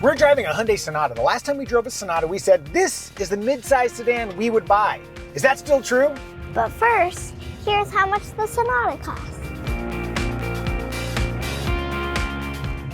We're driving a Hyundai Sonata. The last time we drove a Sonata, we said this is the mid-size sedan we would buy. Is that still true? But first, here's how much the Sonata costs.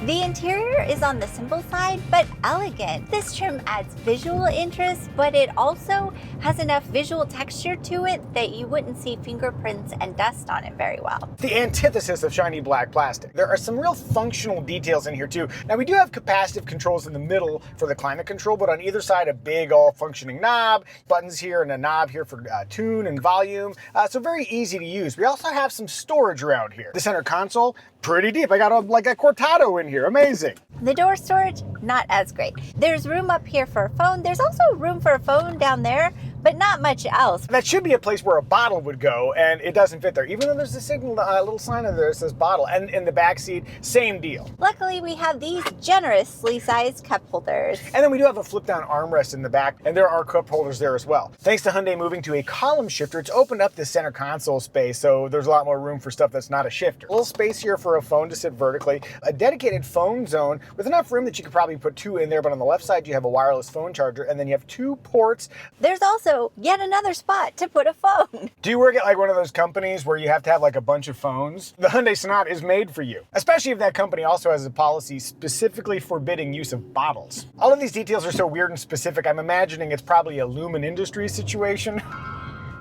The interior is on the simple side, but elegant. This trim adds visual interest, but it also has enough visual texture to it that you wouldn't see fingerprints and dust on it very well. The antithesis of shiny black plastic. There are some real functional details in here too. Now we do have capacitive controls in the middle for the climate control, but on either side a big all functioning knob, buttons here and a knob here for tune and volume. So very easy to use. We also have some storage around here. The center console, pretty deep. I got like a Cortado in here, amazing. The door storage, not as great. There's room up here for a phone. There's also room for a phone down there, but not much else. That should be a place where a bottle would go, and it doesn't fit there. Even though there's a signal, little sign over there that says bottle. And in the back seat, same deal. Luckily, we have these generously sized cup holders. And then we do have a flip-down armrest in the back, and there are cup holders there as well. Thanks to Hyundai moving to a column shifter, it's opened up the center console space, so there's a lot more room for stuff that's not a shifter. A little space here for a phone to sit vertically, a dedicated phone zone with enough room that you could probably put two in there, but on the left side you have a wireless phone charger, and then you have two ports. There's also yet another spot to put a phone. Do you work at like one of those companies where you have to have like a bunch of phones? The Hyundai Sonata is made for you, especially if that company also has a policy specifically forbidding use of bottles. All of these details are so weird and specific, I'm imagining it's probably a Lumen Industries situation.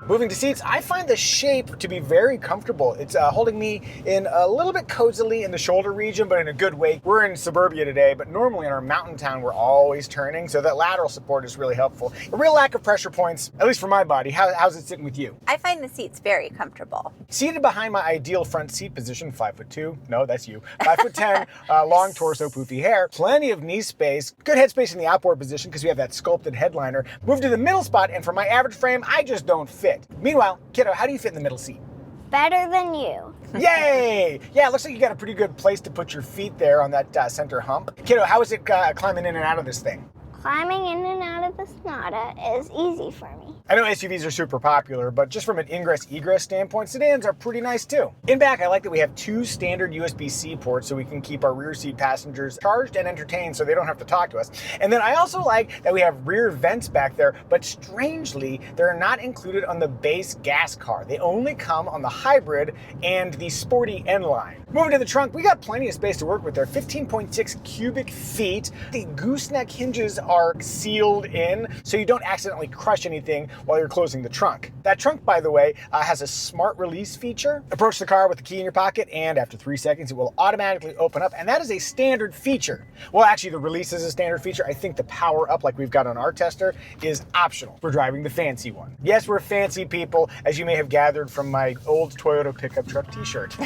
Moving to seats, I find the shape to be very comfortable. It's holding me in a little bit cozily in the shoulder region, but in a good way. We're in suburbia today, but normally in our mountain town, we're always turning, so that lateral support is really helpful. A real lack of pressure points, at least for my body. How's it sitting with you? I find the seats very comfortable. Seated behind my ideal front seat position, 5'2", no, that's you, 5'10", long torso, poofy hair, plenty of knee space, good head space in the outboard position because we have that sculpted headliner. Move to the middle spot, and for my average frame, I just don't fit. Meanwhile, Kiddo, how do you fit in the middle seat? Better than you. Yay! Yeah, it looks like you got a pretty good place to put your feet there on that center hump. Kiddo, how is it climbing in and out of this thing? Climbing in and out of the Sonata is easy for me. I know SUVs are super popular, but just from an ingress-egress standpoint, sedans are pretty nice too. In back, I like that we have two standard USB-C ports so we can keep our rear seat passengers charged and entertained so they don't have to talk to us. And then I also like that we have rear vents back there, but strangely, they're not included on the base gas car. They only come on the hybrid and the sporty N-Line. Moving to the trunk, we got plenty of space to work with there. 15.6 cubic feet. The gooseneck hinges are sealed in so you don't accidentally crush anything while you're closing the trunk. That trunk, by the way, has a smart release feature. Approach the car with the key in your pocket, and after 3 seconds, it will automatically open up, and that is a standard feature. Well, actually, the release is a standard feature. I think the power up, like we've got on our tester, is optional. We're driving the fancy one. Yes, we're fancy people, as you may have gathered from my old Toyota pickup truck t-shirt.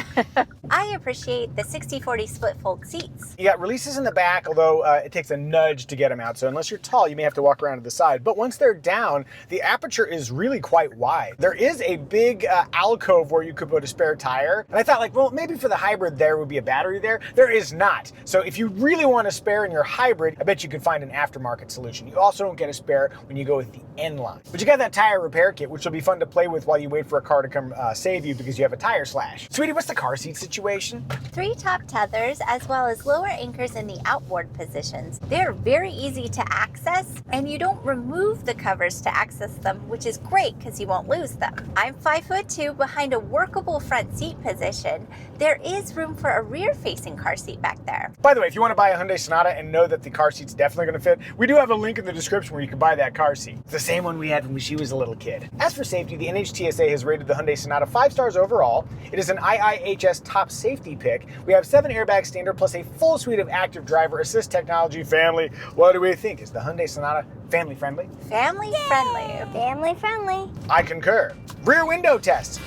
I appreciate the 60/40 split fold seats. You got releases in the back, although it takes a nudge to get them out, so unless you're tall, you may have to walk around to the side. But once they're down, the aperture is really quite wide. There is a big alcove where you could put a spare tire, and I thought like, well, maybe for the hybrid there would be a battery there. There is not. So if you really want a spare in your hybrid, I bet you can find an aftermarket solution. You also don't get a spare when you go with the N-Line. But you got that tire repair kit, which will be fun to play with while you wait for a car to come save you because you have a tire slash. Sweetie, what's the car seat situation? 3 top tethers as well as lower anchors in the outboard positions. They're very easy to access, and you don't remove the covers to access them, which is great because you won't lose them. I'm 5'2" behind a workable front seat position. There is room for a rear-facing car seat back there. By the way, if you want to buy a Hyundai Sonata and know that the car seat's definitely going to fit, we do have a link in the description where you can buy that car seat. It's the same one we had when she was a little kid. As for safety, the NHTSA has rated the Hyundai Sonata 5 stars overall. It is an IIHS top safety pick. We have 7 airbags standard plus a full suite of active driver assist technology. Family, what do we think? Is the Hyundai Sonata family friendly? Family friendly. Family friendly. I concur. Rear window test.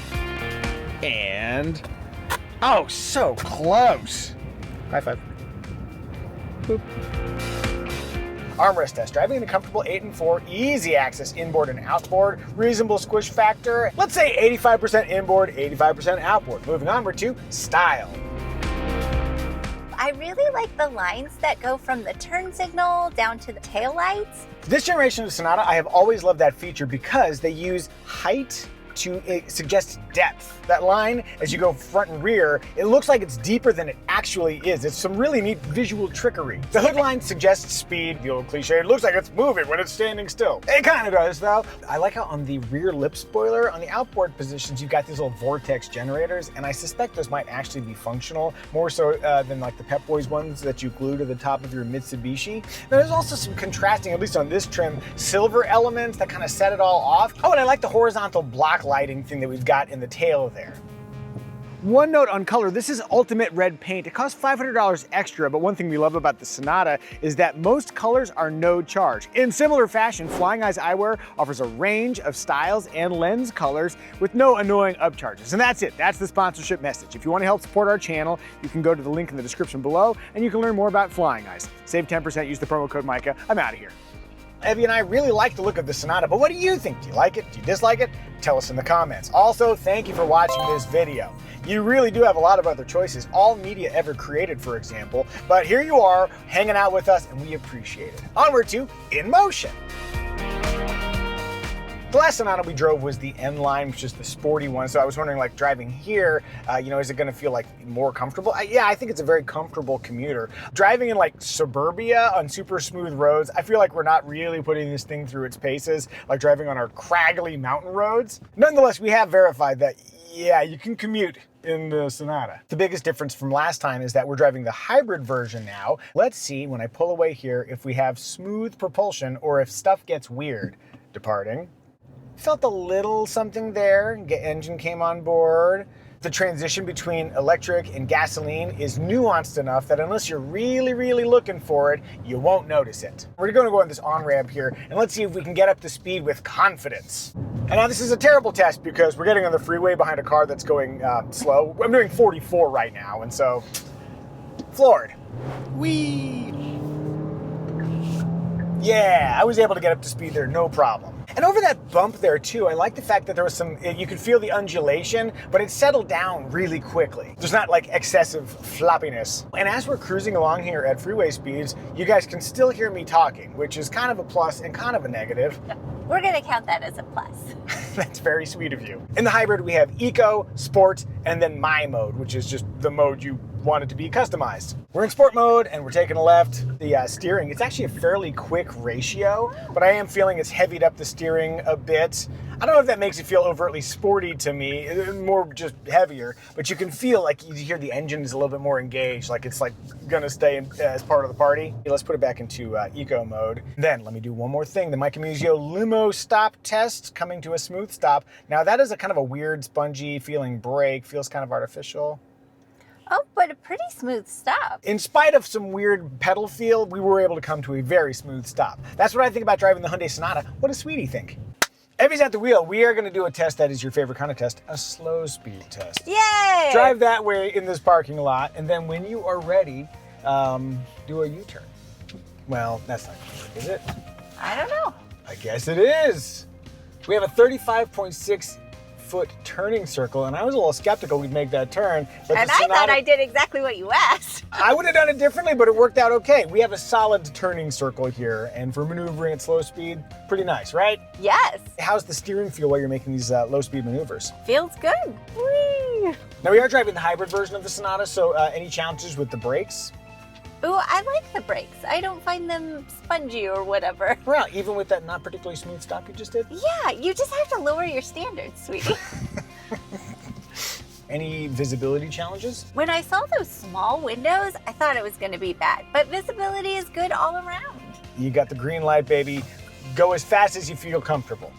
And, oh, so close. High five. Boop. Armrest test. Driving in a comfortable 8 and 4, easy access inboard and outboard, reasonable squish factor. Let's say 85% inboard, 85% outboard. Moving onward to style. I really like the lines that go from the turn signal down to the taillights. This generation of Sonata, I have always loved that feature because they use height to suggest depth. That line, as you go front and rear, it looks like it's deeper than it actually is. It's some really neat visual trickery. The hood line suggests speed, the old cliche. It looks like it's moving when it's standing still. It kind of does, though. I like how on the rear lip spoiler, on the outboard positions, you've got these little vortex generators, and I suspect those might actually be functional, more so than like the Pep Boys ones that you glue to the top of your Mitsubishi. Now, there's also some contrasting, at least on this trim, silver elements that kind of set it all off. Oh, and I like the horizontal block lighting thing that we've got in the tail there. One note on color, this is ultimate red paint. It costs $500 extra, but one thing we love about the Sonata is that most colors are no charge. In similar fashion, Flying Eyes Eyewear offers a range of styles and lens colors with no annoying upcharges. And that's it, that's the sponsorship message. If you want to help support our channel, you can go to the link in the description below and you can learn more about Flying Eyes. Save 10%, use the promo code Micah. I'm out of here. Evie and I really like the look of the Sonata, but what do you think? Do you like it? Do you dislike it? Tell us in the comments. Also, thank you for watching this video. You really do have a lot of other choices, all media ever created, for example, but here you are, hanging out with us, and we appreciate it. Onward to In Motion. The last Sonata we drove was the N line, which is the sporty one. So I was wondering, like, driving here, is it gonna feel like more comfortable? Yeah, I think it's a very comfortable commuter. Driving in like suburbia on super smooth roads, I feel like we're not really putting this thing through its paces, like driving on our craggly mountain roads. Nonetheless, we have verified that, yeah, you can commute in the Sonata. The biggest difference from last time is that we're driving the hybrid version now. Let's see, when I pull away here, if we have smooth propulsion or if stuff gets weird. Departing. Felt a little something there. Engine came on board. The transition between electric and gasoline is nuanced enough that unless you're really, really looking for it, you won't notice it. We're gonna go on this on-ramp here, and let's see if we can get up to speed with confidence. And now this is a terrible test because we're getting on the freeway behind a car that's going slow. I'm doing 44 right now, and so, floored. Whee! Yeah, I was able to get up to speed there, no problem. And over that bump there too, I like the fact that there was you could feel the undulation, but it settled down really quickly. There's not like excessive floppiness. And as we're cruising along here at freeway speeds, you guys can still hear me talking, which is kind of a plus and kind of a negative. We're gonna count that as a plus. That's very sweet of you. In the hybrid, we have Eco, Sport, and then My Mode, which is just the mode you want it to be customized. We're in sport mode and we're taking a left. The steering, it's actually a fairly quick ratio, but I am feeling it's heavied up the steering a bit. I don't know if that makes it feel overtly sporty to me, more just heavier, but you can feel like you hear the engine is a little bit more engaged, like it's like gonna stay as part of the party. Let's put it back into eco mode. Then let me do one more thing. The Micah Muzio Limo stop test coming to a smooth stop. Now that is a kind of a weird spongy feeling brake, feels kind of artificial. Oh, but a pretty smooth stop. In spite of some weird pedal feel, we were able to come to a very smooth stop. That's what I think about driving the Hyundai Sonata. What does Sweetie think? Evie's at the wheel. We are going to do a test that is your favorite kind of test, a slow speed test. Yay! Drive that way in this parking lot, and then when you are ready, do a U-turn. Well, that's not going to work, is it? I don't know. I guess it is. We have a 35.6 foot turning circle, and I was a little skeptical we'd make that turn. But and I thought I did exactly what you asked. I would have done it differently, but it worked out okay. We have a solid turning circle here, and for maneuvering at slow speed, pretty nice, right? Yes. How's the steering feel while you're making these low speed maneuvers? Feels good. Whee! Now we are driving the hybrid version of the Sonata, so any challenges with the brakes? Ooh, I like the brakes. I don't find them spongy or whatever. Well, even with that not particularly smooth stop you just did? Yeah, you just have to lower your standards, sweetie. Any visibility challenges? When I saw those small windows, I thought it was going to be bad, but visibility is good all around. You got the green light, baby. Go as fast as you feel comfortable.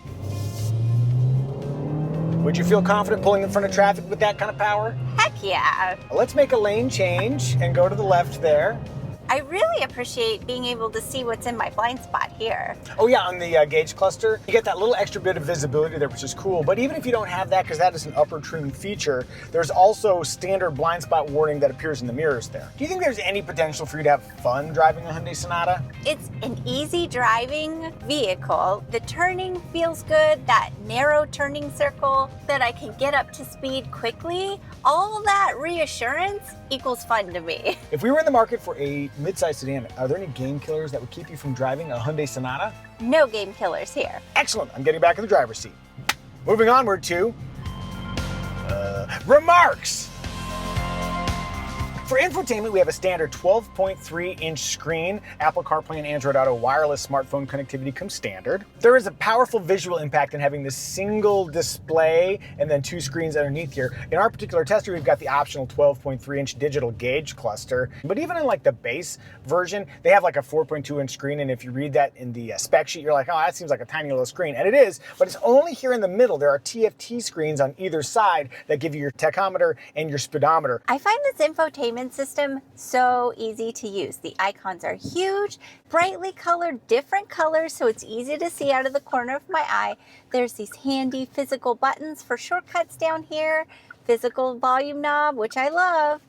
Would you feel confident pulling in front of traffic with that kind of power? Heck yeah. Let's make a lane change and go to the left there. I really appreciate being able to see what's in my blind spot here. Oh yeah, on the gauge cluster, you get that little extra bit of visibility there, which is cool. But even if you don't have that, because that is an upper trim feature, there's also standard blind spot warning that appears in the mirrors there. Do you think there's any potential for you to have fun driving a Hyundai Sonata? It's an easy driving vehicle. The turning feels good, that narrow turning circle, that I can get up to speed quickly. All of that reassurance equals fun to me. If we were in the market for a midsize sedan, are there any game killers that would keep you from driving a Hyundai Sonata? No game killers here. Excellent, I'm getting back in the driver's seat. Moving onward to remarks. For infotainment, we have a standard 12.3-inch screen. Apple CarPlay and Android Auto wireless smartphone connectivity comes standard. There is a powerful visual impact in having this single display and then 2 screens underneath here. In our particular tester, we've got the optional 12.3-inch digital gauge cluster. But even in like the base version, they have like a 4.2-inch screen, and if you read that in the spec sheet, you're like, oh, that seems like a tiny little screen. And it is, but it's only here in the middle. There are TFT screens on either side that give you your tachometer and your speedometer. I find this infotainment system so easy to use. The icons are huge, brightly colored, different colors, so it's easy to see out of the corner of my eye. There's these handy physical buttons for shortcuts down here, physical volume knob, which I love.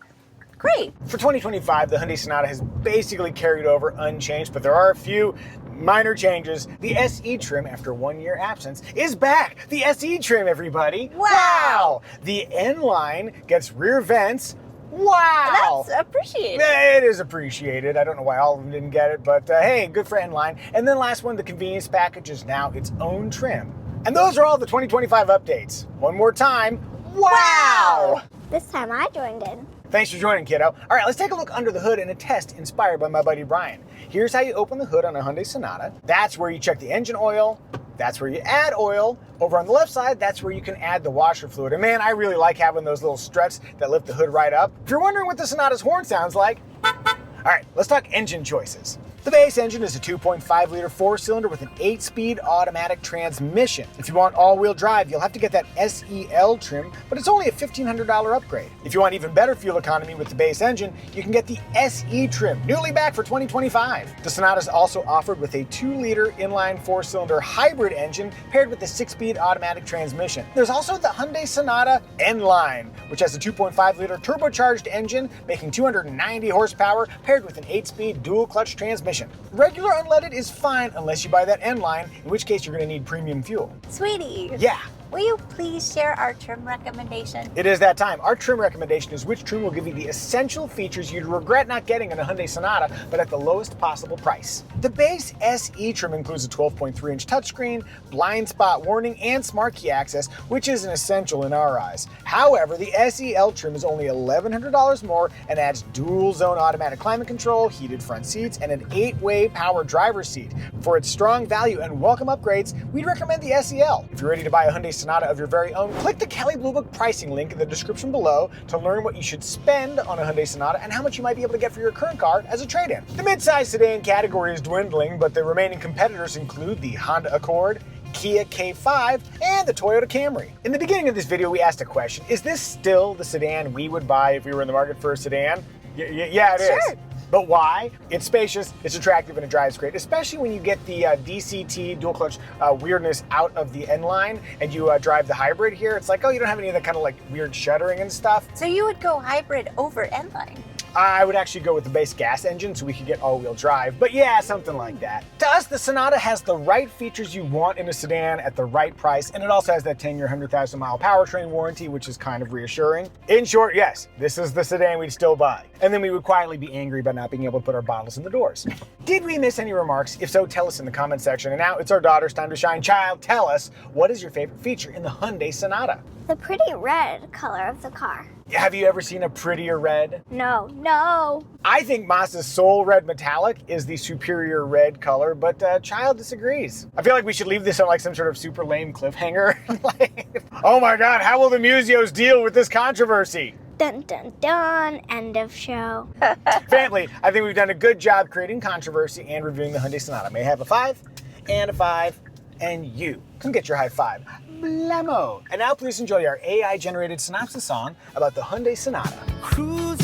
Great. For 2025, the Hyundai Sonata has basically carried over unchanged, but there are a few minor changes. The SE trim, after 1 year absence, is back. The SE trim, everybody. Wow. The N line gets rear vents. Wow! That's appreciated. It is appreciated. I don't know why all of them didn't get it, but hey, good for N-Line. And then last one, the convenience package is now its own trim. And those are all the 2025 updates. One more time, wow! This time I joined in. Thanks for joining, kiddo. All right, let's take a look under the hood in a test inspired by my buddy Brian. Here's how you open the hood on a Hyundai Sonata. That's where you check the engine oil. That's where you add oil. Over on the left side, that's where you can add the washer fluid. And man, I really like having those little struts that lift the hood right up. If you're wondering what the Sonata's horn sounds like, all right, let's talk engine choices. The base engine is a 2.5-liter 4-cylinder with an 8-speed automatic transmission. If you want all-wheel drive, you'll have to get that SEL trim, but it's only a $1,500 upgrade. If you want even better fuel economy with the base engine, you can get the SE trim, newly back for 2025. The Sonata is also offered with a 2-liter inline 4-cylinder hybrid engine paired with a 6-speed automatic transmission. There's also the Hyundai Sonata N-Line, which has a 2.5-liter turbocharged engine making 290 horsepower paired with an 8-speed dual-clutch transmission. Regular unleaded is fine unless you buy that N-Line, in which case you're going to need premium fuel. Sweetie. Yeah. Will you please share our trim recommendation? It is that time. Our trim recommendation is which trim will give you the essential features you'd regret not getting in a Hyundai Sonata, but at the lowest possible price. The base SE trim includes a 12.3-inch touchscreen, blind spot warning, and smart key access, which is an essential in our eyes. However, the SEL trim is only $1,100 more and adds dual zone automatic climate control, heated front seats, and an 8-way power driver's seat. For its strong value and welcome upgrades, we'd recommend the SEL. If you're ready to buy a Hyundai Sonata of your very own, click the Kelley Blue Book pricing link in the description below to learn what you should spend on a Hyundai Sonata and how much you might be able to get for your current car as a trade-in. The midsize sedan category is dwindling, but the remaining competitors include the Honda Accord, Kia K5, and the Toyota Camry. In the beginning of this video, we asked a question: is this still the sedan we would buy if we were in the market for a sedan? Yeah, it is. Sure. But why? It's spacious, it's attractive, and it drives great, especially when you get the DCT dual clutch weirdness out of the N-Line and you drive the hybrid here. It's like, oh, you don't have any of that kind of like weird shuddering and stuff. So you would go hybrid over N-Line? I would actually go with the base gas engine so we could get all-wheel drive, but yeah, something like that. To us, the Sonata has the right features you want in a sedan at the right price, and it also has that 10-year, 100,000-mile powertrain warranty, which is kind of reassuring. In short, yes, this is the sedan we'd still buy. And then we would quietly be angry about not being able to put our bottles in the doors. Did we miss any remarks? If so, tell us in the comment section. And now it's our daughter's time to shine. Child, tell us, what is your favorite feature in the Hyundai Sonata? The pretty red color of the car. Have you ever seen a prettier red? No. I think Mazda's Soul Red Metallic is the superior red color, but Child disagrees. I feel like we should leave this on like some sort of super lame cliffhanger. Oh my God, how will the Muzios deal with this controversy? Dun dun dun, end of show. Family, I think we've done a good job creating controversy and reviewing the Hyundai Sonata. May I have a 5 and a 5 and you. Come get your high five. Blammo. And now please enjoy our AI-generated synopsis song about the Hyundai Sonata. Cruise